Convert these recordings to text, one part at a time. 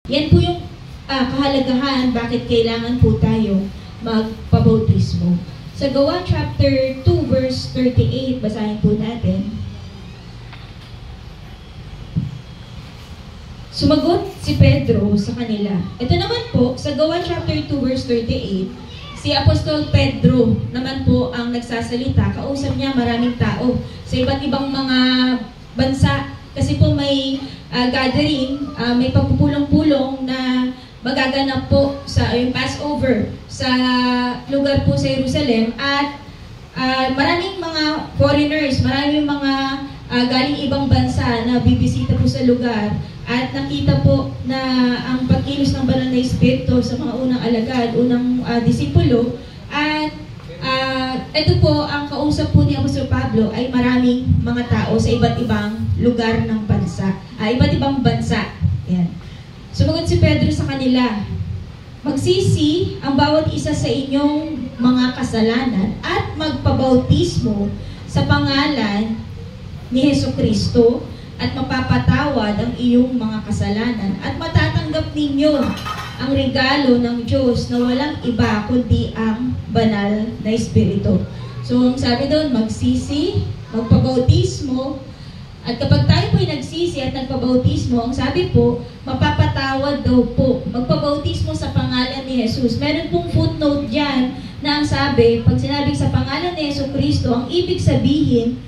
Yan po yung kahalagahan bakit kailangan po tayo magpabautismo. Sa Gawa chapter 2 verse 38, basahin po natin. Sumagot si Pedro sa kanila. Ito naman po, sa Gawa chapter 2 verse 38, si Apostol Pedro naman po ang nagsasalita. Kausap niya maraming tao sa iba't ibang mga bansa. Kasi po may gathering, may pagpupulong-pulong na magaganap po sa yung Passover sa lugar po sa Jerusalem. At maraming mga foreigners, maraming mga galing ibang bansa na bibisita po sa lugar. At nakita po na ang pagkilos ng banal na Espiritu sa mga unang alagad, unang disipulo. At ito po, ang kausap po ni Apostol Pablo ay maraming mga tao sa iba't ibang lugar ng bansa. Iba't ibang bansa. Yan. Sumagot si Pedro sa kanila, magsisi ang bawat isa sa inyong mga kasalanan at magpabautismo sa pangalan ni Hesukristo at mapapatawad ang iyong mga kasalanan at matatanggap ninyo ang regalo ng Diyos na walang iba kundi ang banal na Espiritu. So, ang sabi doon, magsisi, magpabautismo, at kapag tayo po'y nagsisi at nagpabautismo, ang sabi po, mapapatawad daw po. Magpabautismo sa pangalan ni Jesus. Meron pong footnote dyan na ang sabi, pag sinabing sa pangalan ni Jesucristo, ang ibig sabihin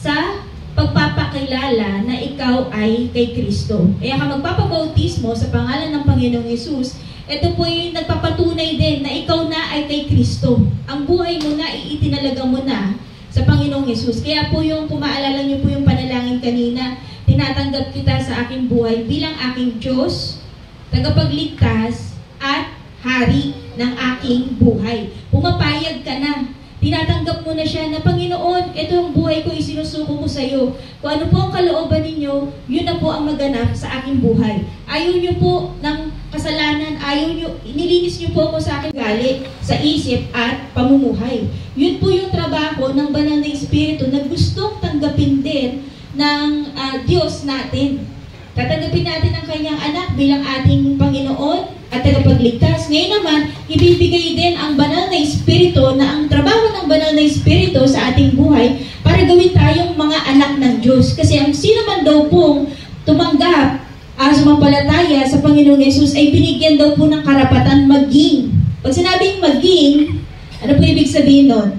sa pagpapakilala na ikaw ay kay Kristo. Kaya ka magpapabautismo sa pangalan ng Panginoong Yesus, ito po yung nagpapatunay din na ikaw na ay kay Kristo. Ang buhay mo na, itinalaga mo na sa Panginoong Yesus. Kaya po yung, kung maalala niyo po yung panalangin kanina, tinatanggap kita sa aking buhay bilang aking Diyos, tagapagligtas, at hari ng aking buhay. Pumapayag ka na. Tinatanggap mo na siya na, Panginoon, ito ang buhay ko, isinusuko ko sa iyo. Kung ano po ang kalooban ninyo, yun na po ang maganap sa aking buhay. Ayaw niyo po ng kasalanan, ayaw niyo, inilinis niyo po ako sa aking gali, sa isip at pamumuhay. Yun po yung trabaho ng banal na Espiritu na gustong tanggapin din ng Diyos natin. Tatanggapin natin ang kanyang anak bilang ating Panginoon at tagapagligtas. Ngayon naman, ibibigay din ang banal na Espiritu na ang trabaho ng banal na Espiritu sa ating buhay para gawin tayong mga anak ng Diyos. Kasi ang sino man daw pong tumanggap, sumampalataya sa Panginoong Yesus ay binigyan daw po ng karapatan maging. Pag sinabing maging, ano po ibig sabihin nun?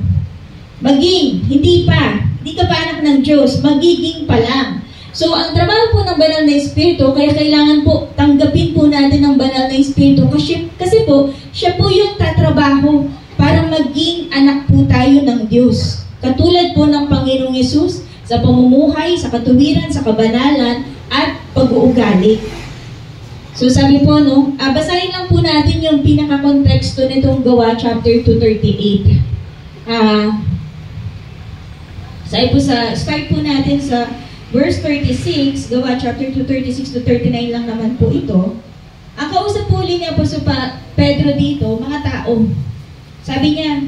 Maging, hindi pa. Hindi ka pa anak ng Diyos, magiging pa lang. So, ang trabaho po ng banal na Espiritu, kaya kailangan po tanggapin po natin ang banal na Espiritu kasi po, siya po yung tatrabaho para maging anak po tayo ng Diyos. Katulad po ng Panginoong Yesus sa pamumuhay, sa katuwiran, sa kabanalan, at pag-uugali. So, sabi po, no, basahin lang po natin yung pinaka-konteksto nitong Gawa chapter 2:38. Start po natin sa verse 36, Gawa chapter 2:36 to 39 lang naman po ito. Ang kausap po ulit niya po sa Pedro dito, mga tao. Sabi niya,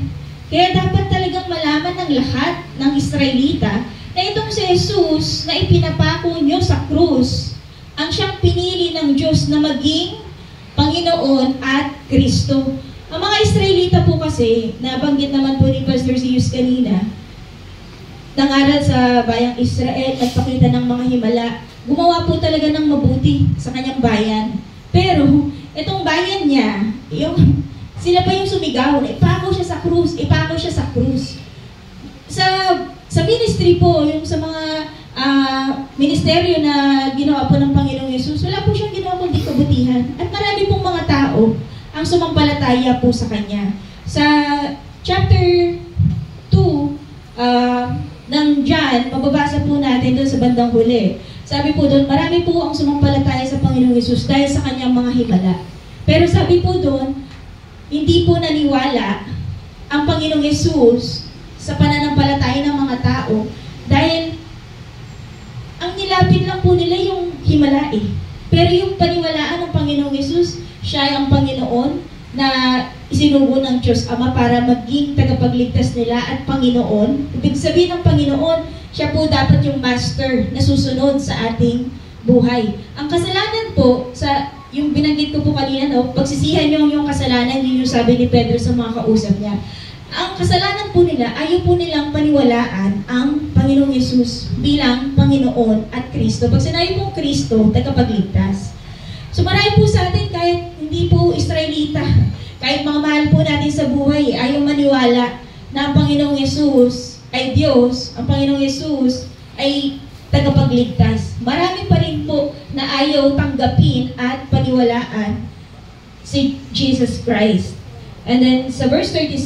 kaya dapat talagang malaman ng lahat ng Israelita na itong si Jesus na ipinapako niyo sa krus, ang siyang pinili ng Diyos na maging Panginoon at Kristo. Ang mga Israelita po kasi, nabanggit naman po ni Pastor Zeus kanina, nangaral sa bayang Israel at pakita ng mga himala, gumawa po talaga ng mabuti sa kanyang bayan. Pero, itong bayan niya, sila pa yung sumigaw, ipako siya sa krus, ipako siya sa krus. Sa ministry po, yung sa mga ministeryo na ginawa po ng Panginoong Yesus, wala po siyang ginawa kundi kabutihan. At marami pong mga tao ang sumampalataya po sa Kanya. Sa chapter 2, ng John, mababasa po natin doon sa bandang huli. Sabi po doon, marami po ang sumampalataya sa Panginoong Yesus dahil sa kanyang mga himala. Pero sabi po doon, hindi po naniwala ang Panginoong Yesus sa pananampalataya ng mga tao dahil ang nilapit lang po nila yung himala eh. Pero yung paniwalaan ng Panginoong Yesus, siya ay ang Panginoon na isinugo ng Diyos Ama para maging tagapagligtas nila at Panginoon. Ibig sabihin ng Panginoon, siya po dapat yung master na susunod sa ating buhay. Ang kasalanan po, yung binanggit ko po kanina, no, pagsisihan niyo yung kasalanan, yun yung sabi ni Pedro sa mga kausap niya. Ang kasalanan po nila, ayaw po nilang paniwalaan ang Panginoong Yesus bilang Panginoon at Kristo. Pag sinabi pong Kristo, tagapagligtas. So marami po sa atin, kahit hindi po Israelita, kahit mga mahal po natin sa buhay, ayaw maniwala na ang Panginoong Yesus ay Diyos, ang Panginoong Yesus ay tagapagligtas. Marami pa rin po na ayaw tanggapin at paniwalaan si Jesus Christ. And then sa verse 37,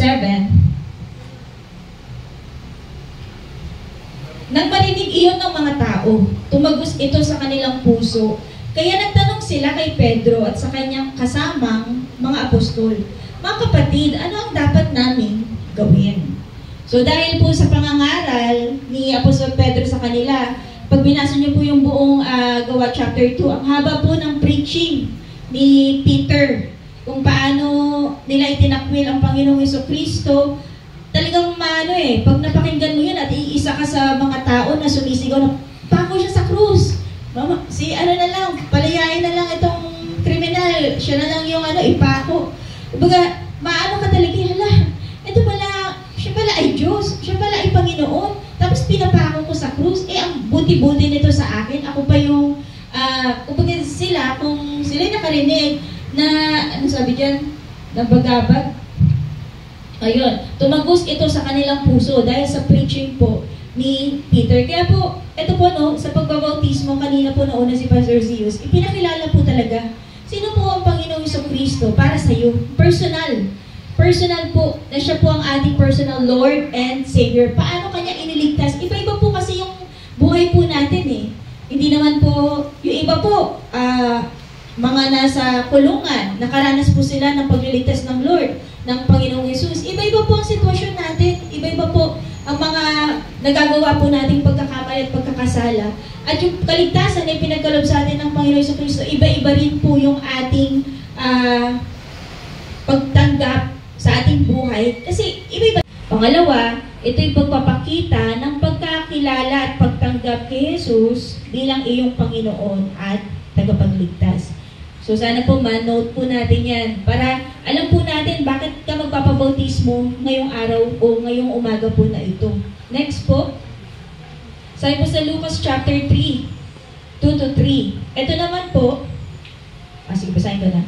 nang marinig iyon ng mga tao, tumagos ito sa kanilang puso. Kaya nagtanong sila kay Pedro at sa kanyang kasamang mga apostol, mga kapatid, ano ang dapat naming gawin? So dahil po sa pangangaral ni Apostol Pedro sa kanila, pag binasa niyo po yung buong Gawa chapter 2, ang haba po ng preaching ni Peter kung paano nila itinakwil ang Panginoong Jesucristo. Talagang pag napakinggan mo yun at iisa ka sa mga tao na sumisigaw na pako siya sa krus. Mama, palayain na lang itong kriminal, siya na lang yung ipako. Kumbaga, maano ka talaga, ito pala, siya pala ay Diyos, siya pala ay Panginoon. Tapos pinapako ko sa krus, ang buti-buti nito sa akin. Ako pa yung, kung sila nakarinig na, sabi dyan, nabagabag. Ayun, tumagos ito sa kanilang puso dahil sa preaching po ni Peter. Kaya po, ito po sa pagbabautismo, kanina po nauna si Pastor Zeus, ipinakilala po talaga, sino po ang Panginoong Jesucristo para sa iyo? Personal po, na siya po ang ating personal Lord and Savior. Paano kanya iniligtas? Iba-iba po kasi yung buhay po natin Hindi naman po, yung iba po, mga nasa kulungan, nakaranas po sila ng pagliligtas ng Lord, ng Panginoong Yesus. Iba-iba po ang sitwasyon natin. Iba-iba po ang mga nagagawa po nating pagkakamali at pagkakasala. At yung kaligtasan ay pinagkaloob sa atin ng Panginoong Jesucristo, iba-iba rin po yung ating pagtanggap sa ating buhay. Kasi iba-iba. Pangalawa, ito'y pagpapakita ng pagkakilala at pagtanggap kay Jesus bilang iyong Panginoon at tagapagligtas. So sana po ma-note po natin yan para alam po natin bakit ka magpapabautismo ngayong araw o ngayong umaga po na ito. Next po, sabi po sa Lucas chapter 3, 2-3. Ito naman po, sige, basahin ko na.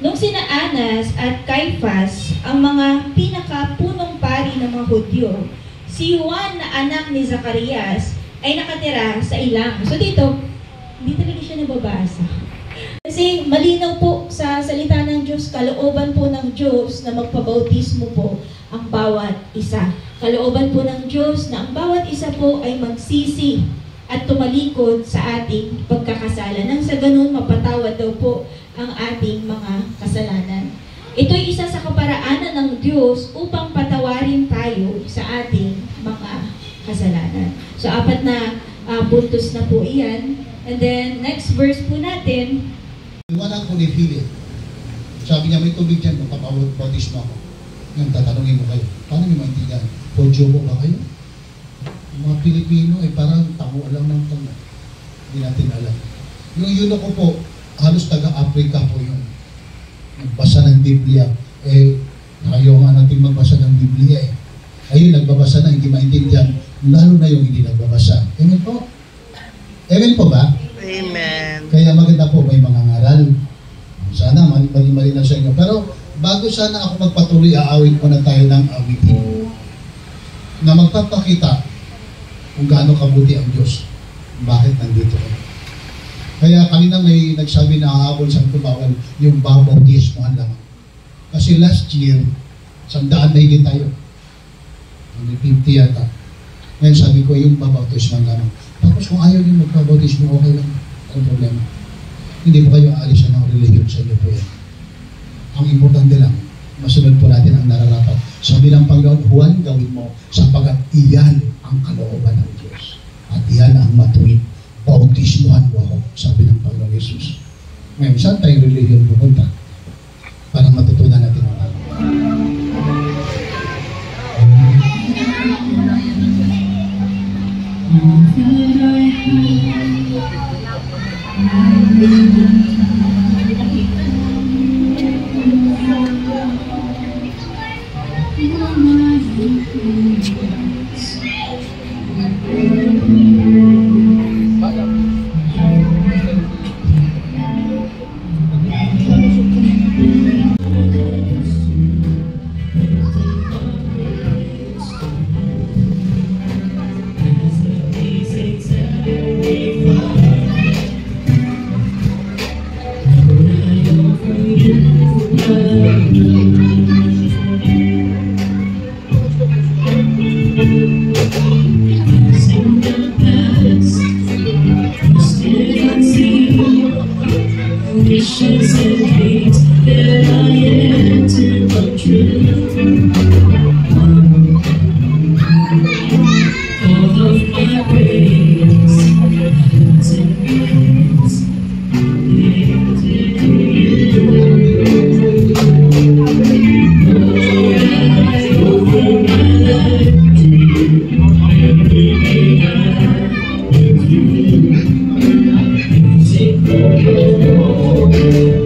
Nung sina Anas at Caiphas, ang mga pinakapunong pari ng mga Hudyo, si Juan na anak ni Zacarias ay nakatira sa ilang. So dito, hindi talaga siya nababasa. Kasi malinaw po sa salita ng Diyos, kalooban po ng Diyos na magpabautismo po ang bawat isa. Kalooban po ng Diyos na ang bawat isa po ay magsisi at tumalikod sa ating pagkakasala. Nang sa ganun, mapatawad daw po ang ating mga kasalanan. Ito'y isa sa kaparaanan ng Diyos upang patawarin tayo sa ating mga kasalanan. So, 4 na puntos na po iyan. And then, next verse po natin. Wala ko ni Philip. Sabi niya, may tubig dyan, magpapabautismo ako. Ngayon, tatanungin mo kayo, paano niyo maintindihan? Podyo po ba kayo? Mga Pilipino ay parang tango lang ng tango. Hindi natin alam. Yung yuno ko po, halos taga-Africa po yung nagbasa ng Biblia. Ayaw nga natin magbasa ng Biblia Ayun, nagbabasa na, hindi maintindihan. Lalo na yung hindi nagbabasa. Amen po? Amen po ba? Amen. Kaya maganda po may mga ngaral. Sana mali na sa inyo. Pero bago sana ako magpatuloy, aawit muna tayo ng awitin na magpapakita kung gaano kabuti ang Diyos. Bakit nandito kayo? Kaya kanina may nagsabi na hahabol sa bawal yung baptismohan lamang. Kasi last year, 100 na higit tayo. 50 yata. Ngayon sabi ko yung baptismohan lamang. Tapos kung ayaw yung magpabautismo, okay lang. Ang problema. Hindi po kayo aalisan ng religion sa inyo po yan. Ang importante lang, masunod po natin ang nararapat. Sabi ng Panginoon, Juan, gawin mo sapagat iyan ang kalooban ng Diyos. At iyan ang matuwid. Bautismohan mo ako, sabi ng Panginoon Jesus. Ngayon, saan tayong religion pupunta? Para matutunan natin ang tao. Wishes and dreams that I am to come true. All of my prayers and dreams lead to you. I open my life to you. Everything I do. Music for you.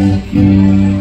Thank you.